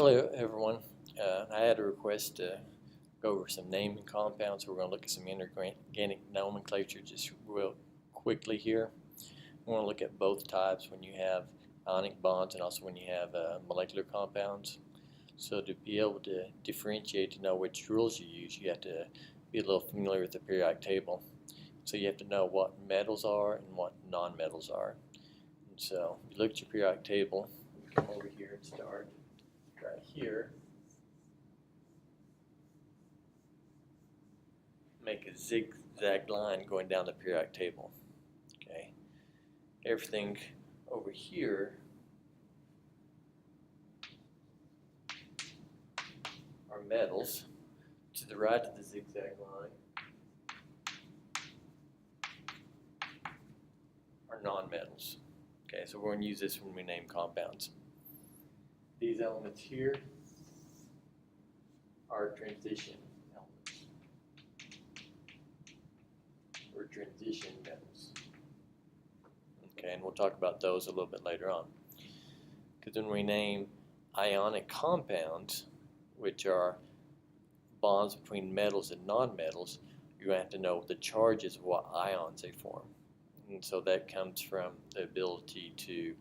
Hello everyone. I had a request to go over some naming compounds. We're going to look at some inorganic nomenclature just real quickly here. We want to look at both types when you have ionic bonds and also when you have molecular compounds. So to be able to differentiate, to know which rules you use, you have to be a little familiar with the periodic table. So you have to know what metals are and what non-metals are. And so if you look at your periodic table, you come over here and start right here. Make a zigzag line going down the periodic table. Okay. Everything over here are metals. To the right of the zigzag line are non-metals. Okay, so we're going to use this when we name compounds. These elements here are transition elements, or transition metals. Okay, and we'll talk about those a little bit later on. Because when we name ionic compounds, which are bonds between metals and non-metals, you're going to have to know the charges of what ions they form. And so that comes from the ability to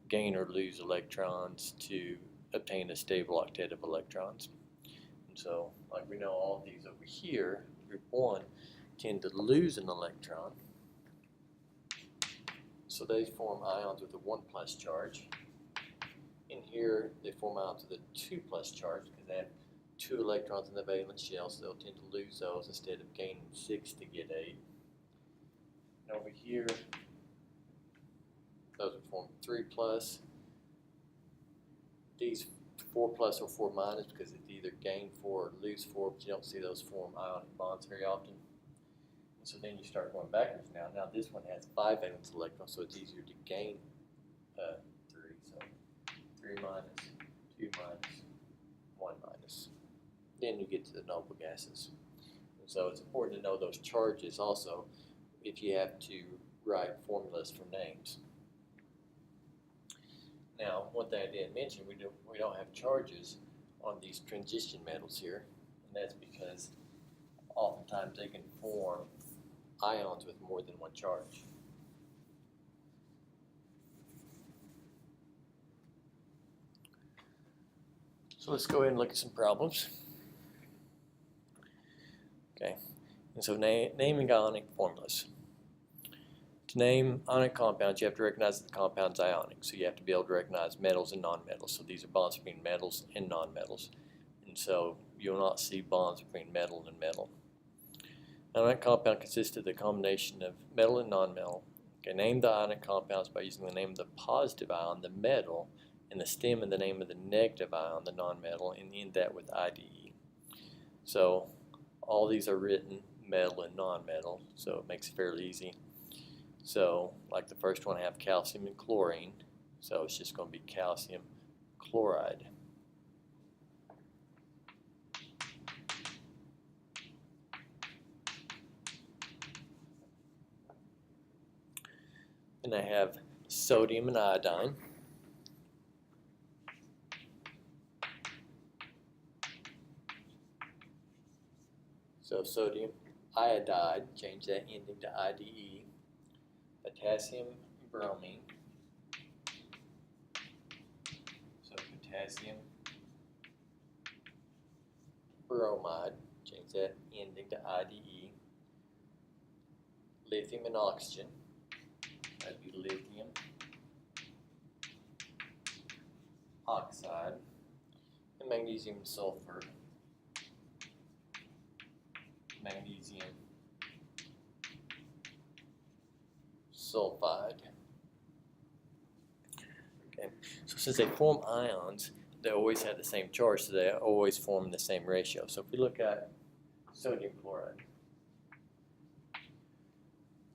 gain or lose electrons to obtain a stable octet of electrons. And so, like we know, all of these over here, group 1, tend to lose an electron. So they form ions with a 1+ charge. In here, they form ions with a 2+ charge because they have 2 electrons in the valence shell, so they'll tend to lose those instead of gaining 6 to get 8. And over here, those would form 3+. These 4+ or 4- because it's either gain 4 or lose 4, but you don't see those form ionic bonds very often. And so then you start going backwards now. Now this one has 5 valence electrons, so it's easier to gain 3. So 3-, 2-, 1-. Then you get to the noble gases. And so it's important to know those charges also if you have to write formulas for names. Now, one thing I didn't mention, we don't have charges on these transition metals here, and that's because oftentimes they can form ions with more than 1 charge. So let's go ahead and look at some problems. Okay, and so naming ionic formulas. To name ionic compounds, you have to recognize that the compound's ionic. So you have to be able to recognize metals and nonmetals. So these are bonds between metals and nonmetals. And so you'll not see bonds between metal and metal. An ionic compound consists of the combination of metal and nonmetal. Okay, name the ionic compounds by using the name of the positive ion, the metal, and the stem and the name of the negative ion, the nonmetal, and end that with IDE. So all these are written metal and nonmetal, so it makes it fairly easy. So, like the first one, I have calcium and chlorine, so it's just going to be calcium chloride. And I have sodium and iodine. So sodium iodide, change that ending to IDE. Potassium bromine. So potassium bromide, change that ending to IDE. Lithium and oxygen, that'd be lithium oxide. And magnesium and sulfur, magnesium sulfide. Okay, so since they form ions, they always have the same charge, so they always form the same ratio. So if we look at sodium chloride,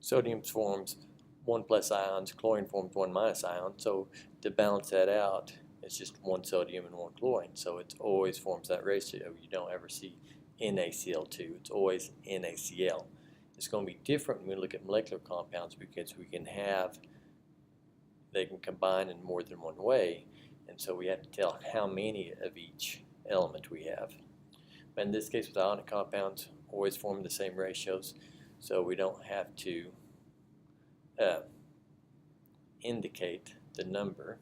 sodium forms 1+ ions, chlorine forms 1- ion. So to balance that out, it's just 1 sodium and 1 chlorine. So it always forms that ratio. You don't ever see NaCl2. It's always NaCl. It's going to be different when we look at molecular compounds because they can combine in more than one way. and so we have to tell how many of each element we have. But in this case with ionic compounds, always form the same ratios, so we don't have to indicate the number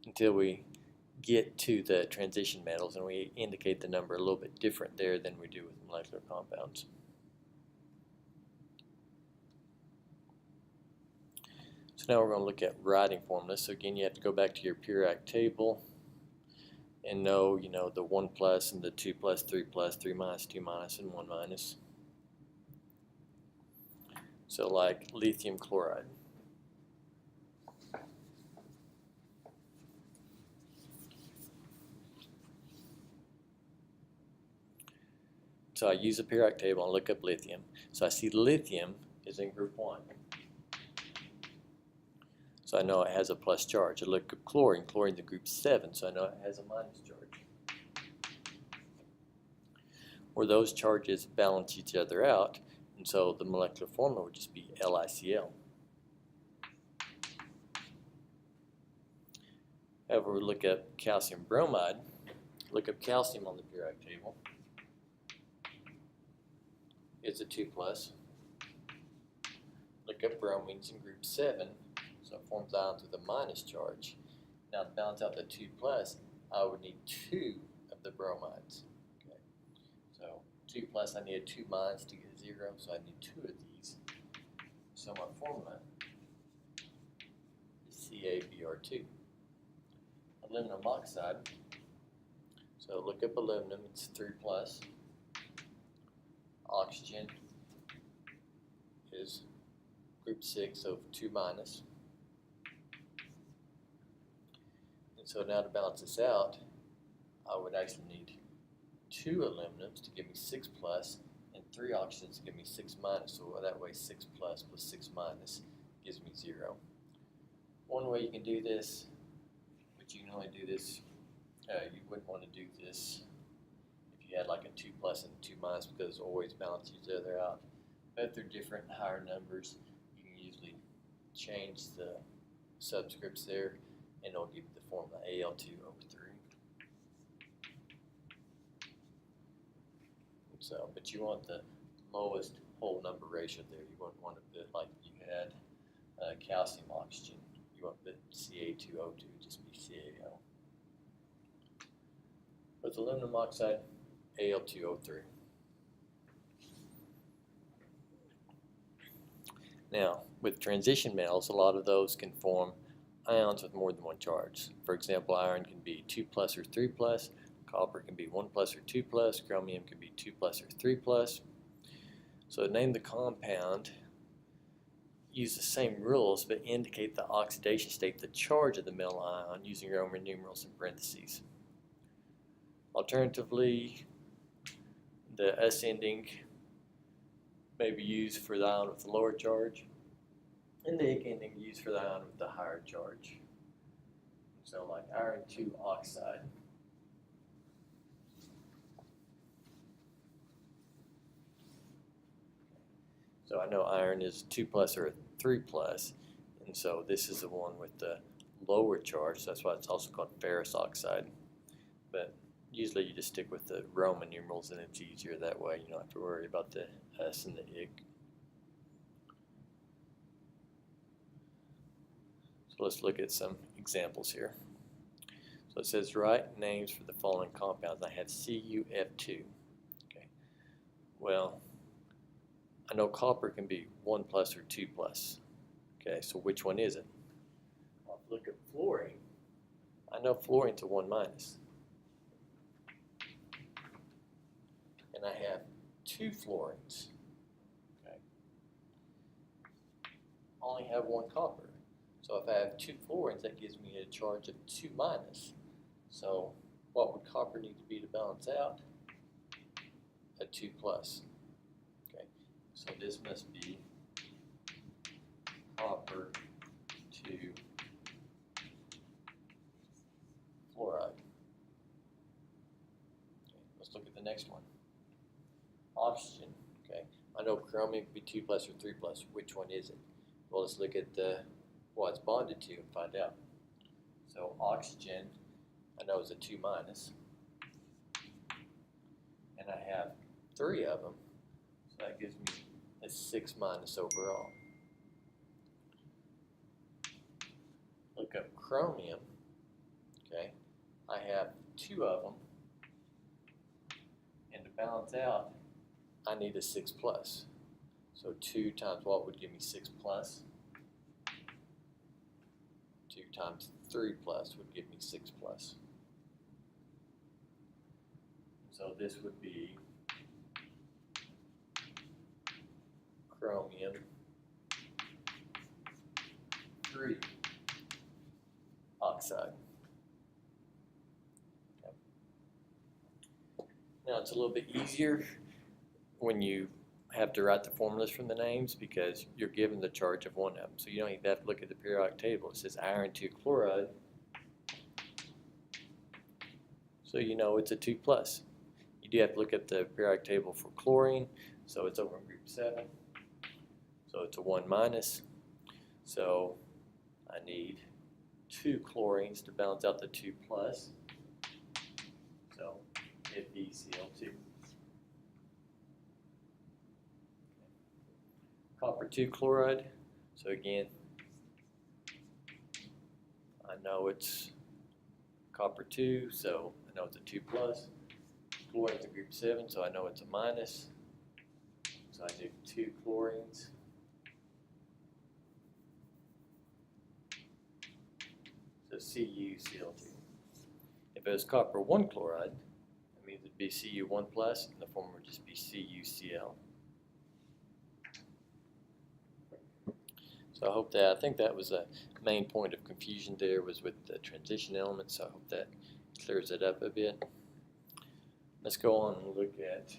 until we get to the transition metals, and we indicate the number a little bit different there than we do with molecular compounds. So now we're going to look at writing formulas. So again, you have to go back to your periodic table and know, the 1 plus and the 2 plus, 3 plus, 3 minus, 2 minus, and 1 minus. So like lithium chloride. So I use a periodic table and look up lithium. So I see lithium is in group 1. So I know it has a plus charge. I look up chlorine. Chlorine's in group 7, so I know it has a minus charge. Where those charges balance each other out, and so the molecular formula would just be LiCl. However, we look up calcium bromide. Look up calcium on the periodic table. It's a 2 plus. Look up bromines in group 7, so it forms ions with a minus charge. Now to balance out the 2 plus, I would need 2 of the bromides. Okay. So 2 plus, I need 2 minus to get 0, so I need 2 of these. So my formula is CaBr2. Aluminum oxide, so look up aluminum, it's 3 plus. Oxygen is group 6, so 2 minus. And so now to balance this out, I would actually need 2 aluminums to give me 6 plus and 3 oxygens to give me 6 minus. So that way 6 plus 6 minus gives me 0. One way you can do this, but you can only do this, you wouldn't want to do this if you had like a 2 plus and 2 minus, because always balance each other out. But if they're different, higher numbers, you can usually change the subscripts there, and it'll give you the formula Al2O3. So, but you want the lowest whole number ratio there. You wouldn't want to put like you had calcium oxygen. You want to put Ca2O2, just be CaO. With aluminum oxide, Al2O3. Now, with transition metals, a lot of those can form ions with more than one charge. For example, iron can be 2 plus or 3 plus, copper can be 1 plus or 2 plus, chromium can be 2 plus or 3 plus. So to name the compound, use the same rules, but indicate the oxidation state, the charge of the metal ion, using Roman numerals in parentheses. Alternatively, the ascending may be used for the ion with the lower charge, and the ending used for the ion with the higher charge. So like iron 2 oxide. So I know iron is 2 plus or a 3 plus, and so this is the one with the lower charge, so that's why it's also called ferrous oxide. But usually you just stick with the Roman numerals, and it's easier that way. You don't have to worry about the S and the Ig. So let's look at some examples here. So it says write names for the following compounds. I have CuF2. Okay. Well, I know copper can be 1 plus or 2 plus. Okay, so which one is it? I'll look at fluorine. I know fluorine's a 1 minus. And I have 2 fluorines. Okay. I only have 1 copper. So if I have 2 fluorines, that gives me a charge of 2 minus. So what would copper need to be to balance out? A 2 plus. Okay. So this must be copper 2 fluoride. Okay. Let's look at the next one. Oxygen. Okay. I know chromium could be 2 plus or 3 plus. Which one is it? Well, let's look at what it's bonded to and find out. So oxygen, I know is a 2 minus, and I have 3 of them, so that gives me a 6 minus overall. Look up chromium, okay, I have 2 of them, and to balance out, I need a 6 plus. So 2 times what would give me 6 plus? 2 times 3 plus would give me 6 plus. So this would be chromium 3 oxide. Okay. Now it's a little bit easier when you have to write the formulas from the names because you're given the charge of one of them. So you don't even have to look at the periodic table. It says iron 2 chloride. So you know it's a 2 plus. You do have to look at the periodic table for chlorine. So it's over in group 7. So it's a 1 minus. So I need 2 chlorines to balance out the 2 plus. So FeCl2. Copper 2 chloride. So again, I know it's copper 2, so I know it's a 2 plus. Chlorine's a group 7, so I know it's a minus. So I do 2 chlorines. So CuCl2. If it was copper 1 chloride, that means it'd be Cu1 plus, and the formula would just be CuCl. So I think that was a main point of confusion there was with the transition elements, so I hope that clears it up a bit. Let's go on and look at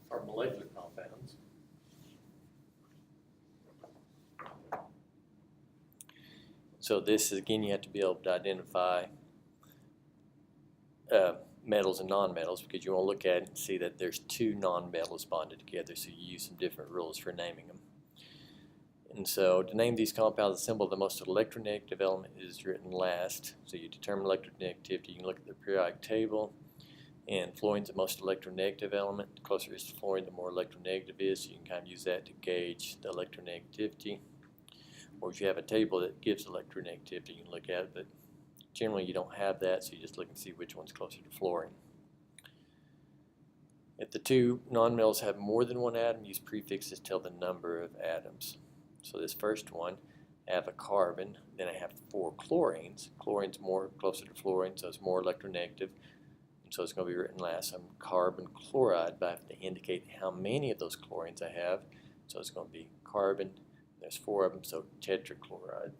our molecular compounds. So this is, again, you have to be able to identify metals and nonmetals because you want to look at it and see that there's 2 nonmetals bonded together, so you use some different rules for naming them. And so to name these compounds, the symbol of the most electronegative element is written last. So you determine electronegativity, you can look at the periodic table, and fluorine's the most electronegative element. The closer it is to fluorine, the more electronegative it is, so you can kind of use that to gauge the electronegativity. Or if you have a table that gives electronegativity, you can look at it, but generally you don't have that, so you just look and see which one's closer to fluorine. If the 2 nonmetals have more than 1 atom, use prefixes to tell the number of atoms. So this first one, I have a carbon, then I have 4 chlorines. Chlorine's more closer to fluorine, so it's more electronegative, and so it's going to be written last. I'm carbon chloride, but I have to indicate how many of those chlorines I have, so it's going to be carbon. There's 4 of them, so tetrachloride.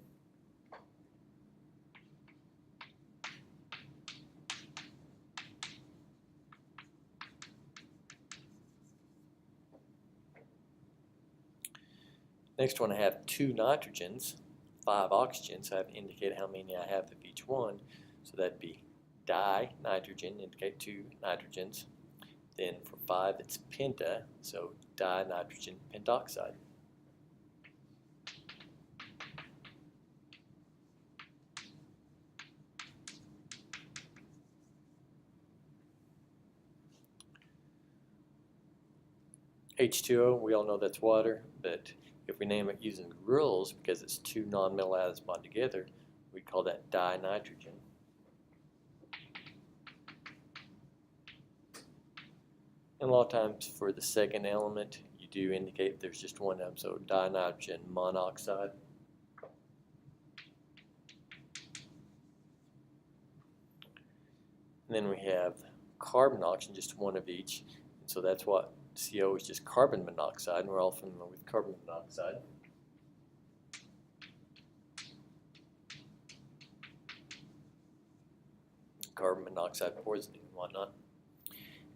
Next one, I have 2 nitrogens, 5 oxygens, so I have to indicate how many I have of each one. So that'd be di-nitrogen, indicate 2 nitrogens. Then for 5, it's penta, so dinitrogen pentoxide. H2O, we all know that's water, but if we name it using rules, because it's 2 nonmetal atoms bond together, we call that dinitrogen. And a lot of times for the second element, you do indicate there's just one of them, so dinitrogen monoxide. And then we have carbon oxygen, just one of each, and so that's what CO is just carbon monoxide, and we're all familiar with carbon monoxide. Carbon monoxide poisoning and whatnot.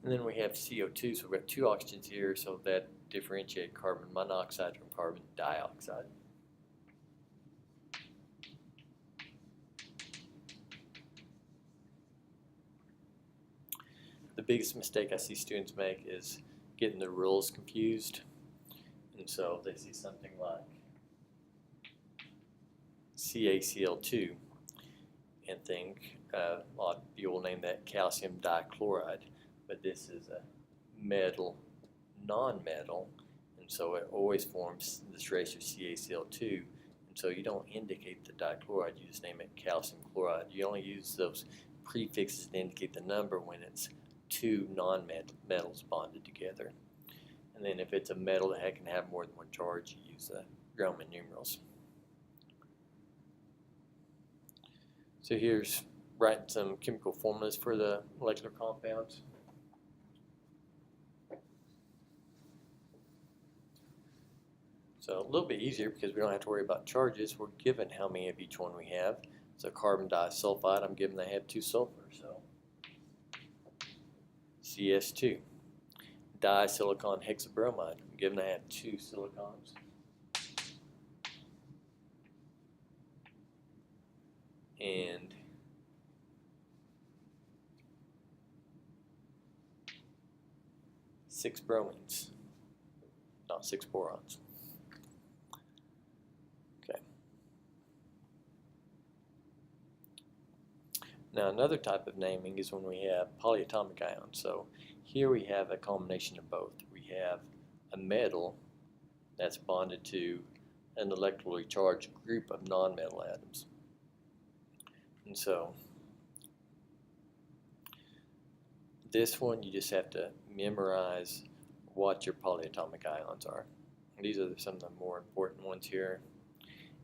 And then we have CO2, so we've got 2 oxygens here, so that differentiate carbon monoxide from carbon dioxide. The biggest mistake I see students make is getting the rules confused. And so they see something like CaCl2 and think a lot of people name that calcium dichloride, but this is a metal non-metal, and so it always forms this ratio CaCl2, and so you don't indicate the dichloride, you just name it calcium chloride. You only use those prefixes to indicate the number when it's two non-metals bonded together. And then if it's a metal that can have more than one charge, you use the Roman numerals. So here's writing some chemical formulas for the molecular compounds. So a little bit easier because we don't have to worry about charges. We're given how many of each one we have. So carbon disulfide, I'm given I have 2 sulfur, so CS2. Disilicon hexabromide, I'm given I have 2 silicons. And six bromines, not 6 borons. Okay. Now another type of naming is when we have polyatomic ions. So here we have a combination of both. We have a metal that's bonded to an electrically charged group of nonmetal atoms. And so this one you just have to memorize what your polyatomic ions are. And these are some of the more important ones here.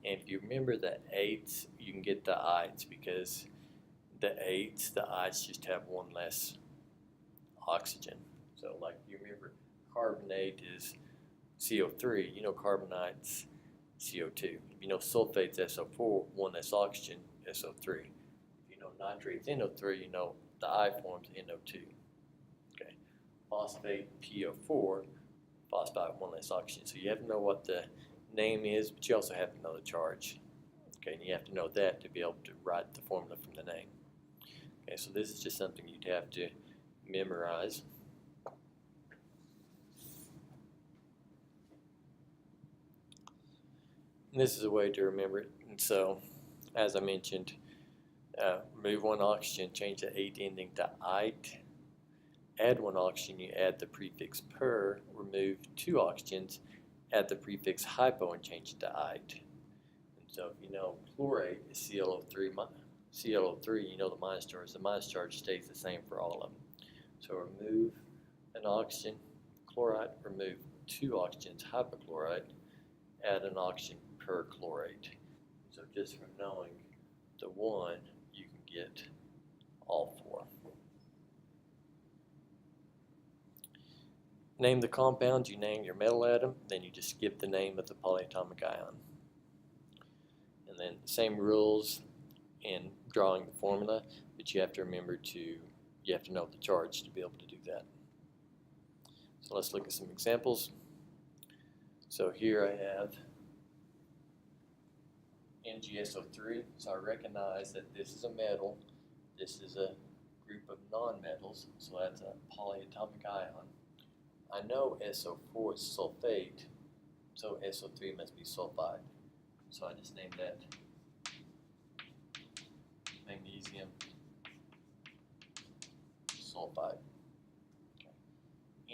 And if you remember the 8s, you can get the ides because the 8s, the ides just have one less oxygen. So like you remember carbonate is CO3, you know carbonite's CO2. If you know sulfate's SO4, one less oxygen, SO3. If you know nitrate's NO3, you know the I forms NO2. Okay. Phosphate PO4, phosphate one less oxygen. So you have to know what the name is, but you also have to know the charge. Okay, and you have to know that to be able to write the formula from the name. Okay, so this is just something you'd have to memorize. And this is a way to remember it. And so, as I mentioned, remove one oxygen, change the 8 ending to "ite." Add one oxygen, you add the prefix "per." Remove 2 oxygens, add the prefix "hypo" and change it to "ite." And so if you know chlorate is ClO3, you know the minus charge. The minus charge stays the same for all of them. So remove an oxygen, chloride, remove 2 oxygens, hypochlorite, add an oxygen perchlorate. So just from knowing the one, you can get all 4. Name the compound, you name your metal atom, then you just give the name of the polyatomic ion. And then same rules in drawing the formula, but you have to remember you have to know the charge to be able to do that. So let's look at some examples. So here I have NgSO3, so I recognize that this is a metal, this is a group of nonmetals, so that's a polyatomic ion. I know SO4 is sulfate, so SO3 must be sulfide. So I just named that magnesium sulfide. Okay.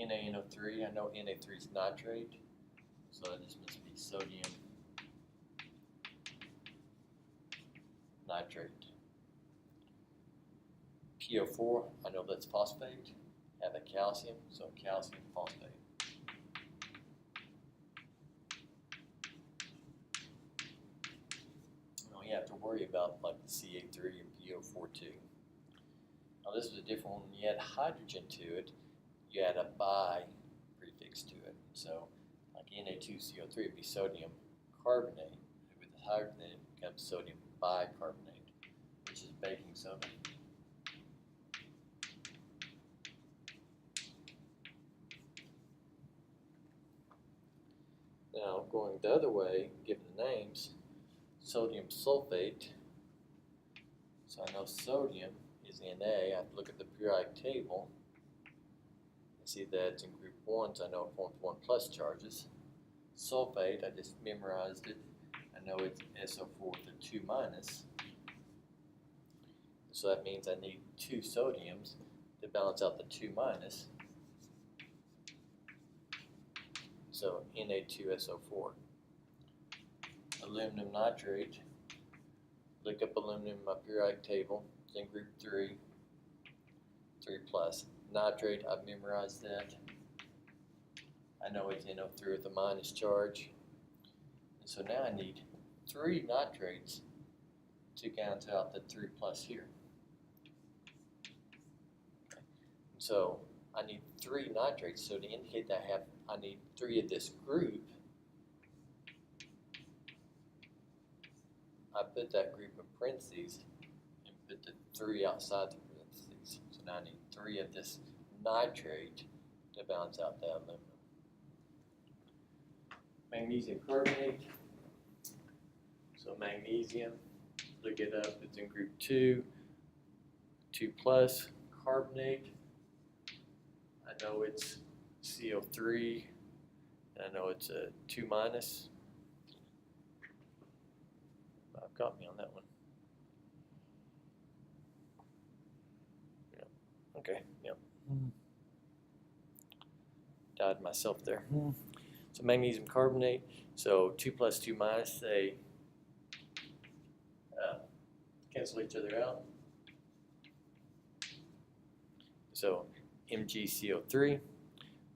NaNO3, I know Na3 is nitrate, so that just must be sodium nitrate. PO4, I know that's phosphate. Have a calcium, so calcium phosphate. You don't have to worry about like the Ca3 and PO4 too. Now this is a different one. When you add hydrogen to it, you add a bi prefix to it. So like Na2CO3 would be sodium carbonate. With the hydrogen it becomes sodium bicarbonate, which is baking soda. Now going the other way, given the names, sodium sulfate. So I know sodium is Na. I have to look at the periodic table. see that it's in group 1, so I know it forms 1 plus charges. Sulfate, I just memorized it. I know it's SO4 with a 2 minus. So that means I need 2 sodiums to balance out the 2 minus. So Na2SO4. Aluminum nitrate. Look up aluminum in my periodic table. It's in group 3, 3 plus. Nitrate, I've memorized that. I know it's NO3 with a minus charge. And so now I need 3 nitrates to cancel out the 3 plus here. So I need 3 nitrates, so to indicate that I need 3 of this group, I put that group in parentheses and put the 3 outside the parentheses. So now I need 3 of this nitrate to balance out that aluminum. Magnesium carbonate. So magnesium, look it up, it's in group 2, 2 plus carbonate. I know it's CO3, and I know it's a 2 minus. Got me on that one. Yep. Okay, yep. Died myself there. So magnesium carbonate, so 2 plus 2 minus, they cancel each other out. So MgCO3,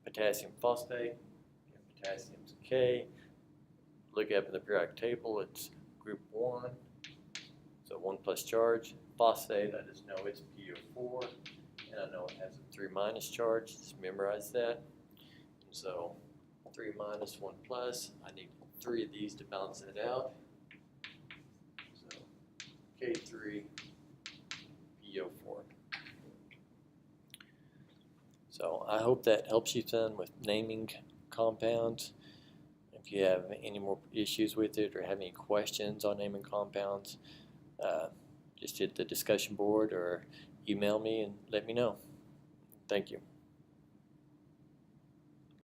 potassium phosphate, potassium's K. Look up in the periodic table, it's group 1, so 1 plus charge. Phosphate, I just know it's PO4, and I know it has a 3 minus charge, just memorize that. And so 3 minus 1 plus, I need 3 of these to balance it out. So K3, PO4. So I hope that helps you son with naming compounds. If you have any more issues with it or have any questions on naming compounds, just hit the discussion board or email me and let me know. Thank you.